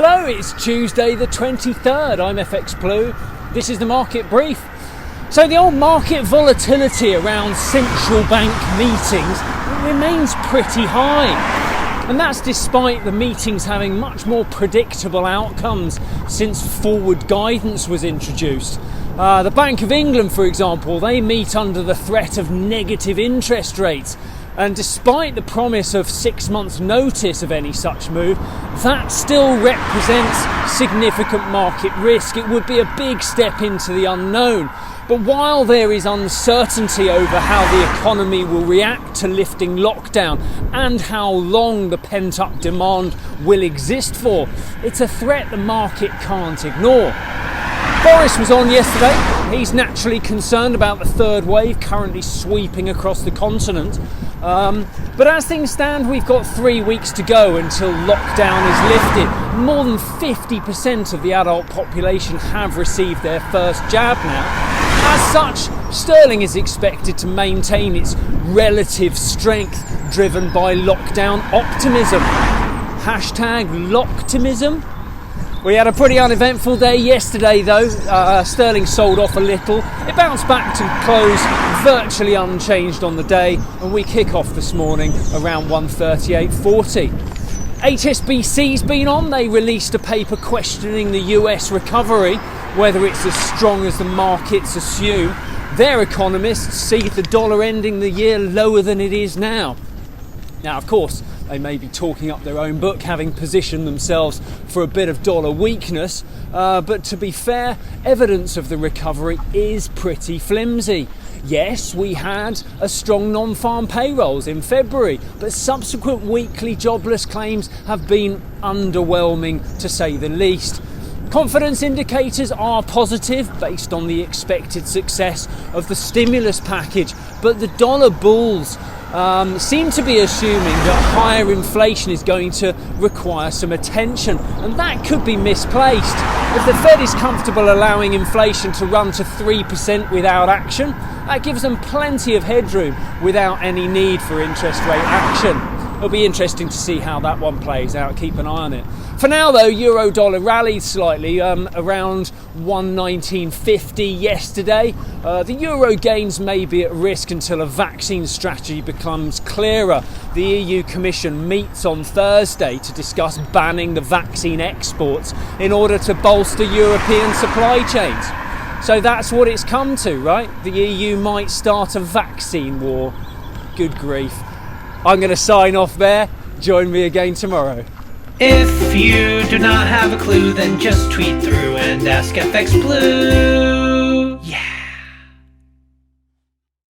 Hello, it's Tuesday the 23rd. I'm FX Blue. This is the market brief. So the old market volatility around central bank meetings remains pretty high. And that's despite the meetings having much more predictable outcomes since forward guidance was introduced. The Bank of England, for example, they meet under the threat of negative interest rates. And despite the promise of 6 months' notice of any such move, that still represents significant market risk. It would be a big step into the unknown. But while there is uncertainty over how the economy will react to lifting lockdown and how long the pent-up demand will exist for, it's a threat the market can't ignore. Boris was on yesterday. He's naturally concerned about the third wave currently sweeping across the continent. But as things stand, we've got 3 weeks to go until lockdown is lifted. More than 50% of the adult population have received their first jab now. As such, sterling is expected to maintain its relative strength driven by lockdown optimism. #Locktimism. We had a pretty uneventful day yesterday though. Sterling sold off a little. It bounced back to close virtually unchanged on the day, and we kick off this morning around 138.40. HSBC's been on. They released a paper questioning the US recovery, whether it's as strong as the markets assume. Their economists see the dollar ending the year lower than it is now. Now, of course, they may be talking up their own book, having positioned themselves for a bit of dollar weakness. But to be fair, evidence of the recovery is pretty flimsy. Yes, we had a strong non-farm payrolls in February, but subsequent weekly jobless claims have been underwhelming, to say the least. Confidence indicators are positive based on the expected success of the stimulus package, but the dollar bulls seem to be assuming that higher inflation is going to require some attention, and that could be misplaced. If the Fed is comfortable allowing inflation to run to 3% without action, that gives them plenty of headroom without any need for interest rate action. It'll be interesting to see how that one plays out. Keep an eye on it. For now, though, euro dollar rallied slightly, around 119.50 yesterday. The euro gains may be at risk until a vaccine strategy becomes clearer. The EU Commission meets on Thursday to discuss banning the vaccine exports in order to bolster European supply chains. So that's what it's come to, right? The EU might start a vaccine war. Good grief. I'm going to sign off there. Join me again tomorrow. If you do not have a clue, then just tweet through and ask FX Blue.